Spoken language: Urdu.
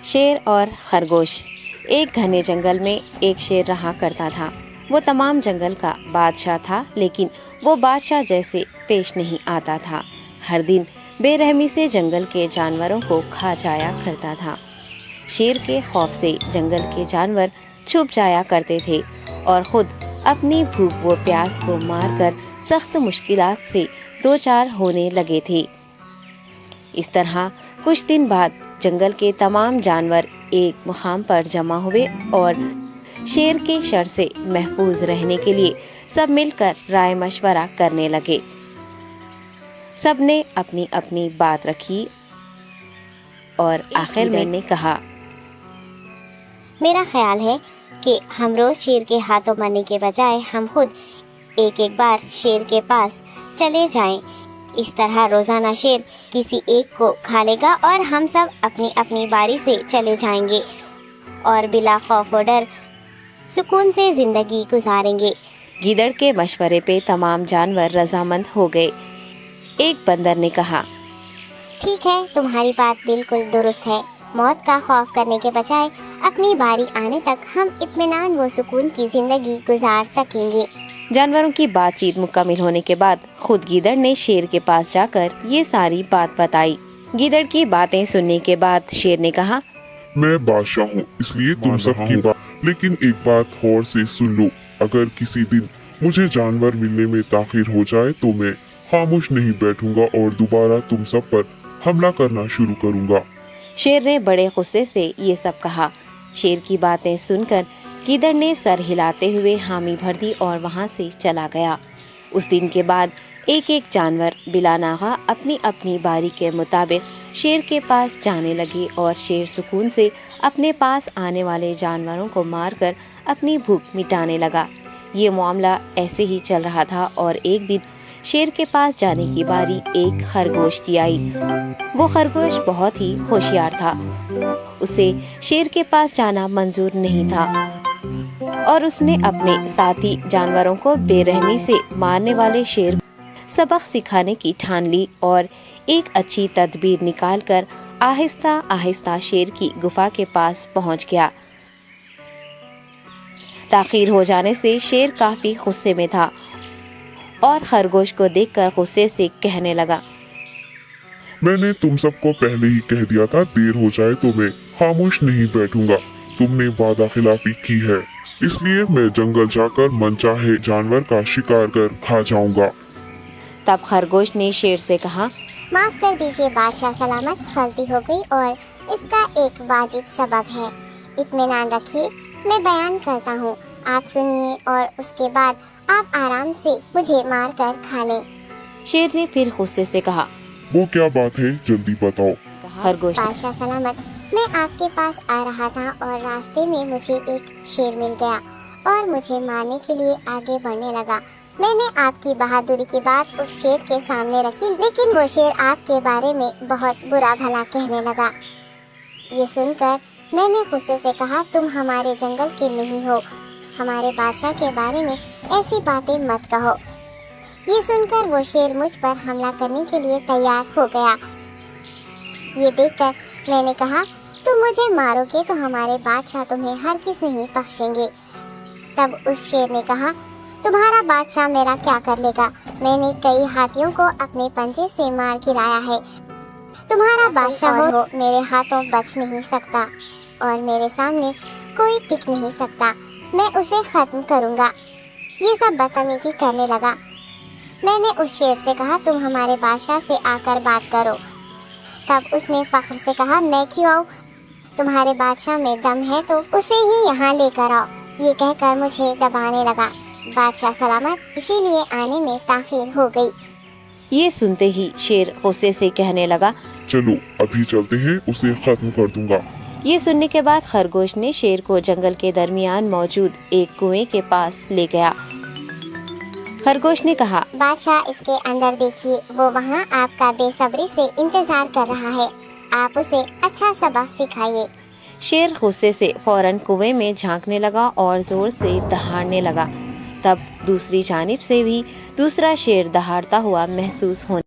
شیر اور خرگوش۔ ایک گھنے جنگل میں ایک شیر رہا کرتا تھا۔ وہ تمام جنگل کا بادشاہ تھا، لیکن وہ بادشاہ جیسے پیش نہیں آتا تھا۔ ہر دن بے رحمی سے جنگل کے جانوروں کو کھا جایا کرتا تھا۔ شیر کے خوف سے جنگل کے جانور چھپ جایا کرتے تھے اور خود اپنی بھوک و پیاس کو مار کر سخت مشکلات سے دوچار ہونے لگے تھے۔ اس طرح کچھ دن بعد جنگل کے تمام جانور ایک مقام پر جمع ہوئے اور شیر کے شر سے محفوظ رہنے کے لیے سب مل کر رائے مشورہ کرنے لگے۔ سب نے اپنی اپنی بات رکھی اور آخر میں نے کہا، میرا خیال ہے کہ ہم روز شیر کے ہاتھوں مرنے کے بجائے ہم خود ایک ایک بار شیر کے پاس چلے جائیں۔ اس طرح روزانہ شیر کسی ایک کو کھا لے گا اور ہم سب اپنی اپنی باری سے چلے جائیں گے اور بلا خوف و ڈر سکون سے زندگی گزاریں گے۔ گیدڑ کے مشورے پہ تمام جانور رضامند ہو گئے۔ ایک بندر نے کہا، ٹھیک ہے، تمہاری بات بالکل درست ہے۔ موت کا خوف کرنے کے بجائے اپنی باری آنے تک ہم اطمینان و سکون کی زندگی گزار سکیں گے۔ جانوروں کی بات چیت مکمل ہونے کے بعد خود گیدڑ نے شیر کے پاس جا کر یہ ساری بات بتائی۔ گیدڑ کی باتیں سننے کے بعد شیر نے کہا، میں بادشاہ ہوں، اس لیے تم سب کی بات، لیکن ایک بات غور سے سن لو، اگر کسی دن مجھے جانور ملنے میں تاخیر ہو جائے تو میں خاموش نہیں بیٹھوں گا اور دوبارہ تم سب پر حملہ کرنا شروع کروں گا۔ شیر نے بڑے غصے سے یہ سب کہا۔ شیر کی باتیں سن کر گیدڑ نے سر ہلاتے ہوئے حامی بھر دی اور وہاں سے چلا گیا۔ اس دن کے بعد ایک ایک جانور بلا ناغہ اپنی اپنی باری کے مطابق شیر کے پاس جانے لگے اور شیر سکون سے اپنے پاس آنے والے جانوروں کو مار کر اپنی بھوک مٹانے لگا۔ یہ معاملہ ایسے ہی چل رہا تھا اور ایک دن شیر کے پاس جانے کی باری ایک خرگوش کی آئی۔ وہ خرگوش بہت ہی ہوشیار تھا۔ اسے شیر کے پاس جانا منظور نہیں تھا اور اس نے اپنے ساتھی جانوروں کو بے رحمی سے مارنے والے شیر سبق سکھانے کی ٹھان لی اور ایک اچھی تدبیر نکال کر آہستہ آہستہ شیر کی گفا کے پاس پہنچ گیا۔ تاخیر ہو جانے سے شیر کافی غصے میں تھا اور خرگوش کو دیکھ کر غصے سے کہنے لگا، میں نے تم سب کو پہلے ہی کہہ دیا تھا، دیر ہو جائے تو میں خاموش نہیں بیٹھوں گا۔ تم نے وعدہ خلافی کی ہے، اس لیے میں جنگل جا کر من چاہے جانور کا شکار کر کھا جاؤں گا۔ تب خرگوش نے شیر سے کہا، معاف کر دیجیے بادشاہ سلامت، غلطی ہو گئی اور اس کا ایک واجب سبب ہے۔ اطمینان رکھیے، میں بیان کرتا ہوں، آپ سنیے اور اس کے بعد آپ آرام سے مجھے مار کر کھا لیں۔ شیر نے پھر غصے سے کہا، وہ کیا بات ہے، جلدی بتاؤ۔ خرگوش بادشاہ سلامت، میں آپ کے پاس آ رہا تھا اور راستے میں مجھے ایک شیر مل گیا اور مجھے مارنے کے لیے آگے بڑھنے لگا۔ میں نے آپ کی بہادری کی بات اس شیر کے سامنے رکھی، لیکن وہ شیر آپ کے بارے میں بہت برا بھلا کہنے لگا۔ یہ سن کر میں نے غصے سے کہا، تم ہمارے جنگل کے نہیں ہو، ہمارے بادشاہ کے بارے میں ایسی باتیں مت کہو۔ یہ سن کر وہ شیر مجھ پر حملہ کرنے کے لیے تیار ہو گیا۔ یہ دیکھ کر میں نے کہا، تم مجھے مارو گے تو ہمارے بادشاہ تمہیں ہرگز نہیں بخشیں گے۔ تب اس شیر نے کہا، تمہارا بادشاہ میرا کیا کر لے گا؟ میں نے کئی ہاتھیوں کو اپنے پنجے سے مار گرایا ہے، تمہارا بادشاہ ہو میرے ہاتھوں بچ نہیں سکتا اور میرے سامنے کوئی ٹک نہیں سکتا، میں اسے ختم کروں گا۔ یہ سب بدتمیزی کرنے لگا۔ میں نے اس شیر سے کہا، تم ہمارے بادشاہ سے آ کر بات کرو۔ تب اس نے فخر سے کہا، میں کیوں آؤں؟ تمہارے بادشاہ میں دم ہے تو اسے ہی یہاں لے کر آؤ۔ یہ کہہ کر مجھے دبانے لگا۔ بادشاہ سلامت، اسی لیے آنے میں تاخیر ہو گئی۔ یہ سنتے ہی شیر غصے سے کہنے لگا، چلو ابھی چلتے ہیں، اسے ختم کر دوں گا۔ یہ سننے کے بعد خرگوش نے شیر کو جنگل کے درمیان موجود ایک کنویں کے پاس لے گیا۔ خرگوش نے کہا، بادشاہ اس کے اندر دیکھیے، وہ وہاں آپ کا بے صبری سے انتظار کر رہا ہے، آپ اسے اچھا سبق سکھائیے۔ شیر غصے سے فوراً کنویں میں جھانکنے لگا اور زور سے دہاڑنے لگا۔ تب دوسری جانب سے بھی دوسرا شیر دہاڑتا ہوا محسوس ہونے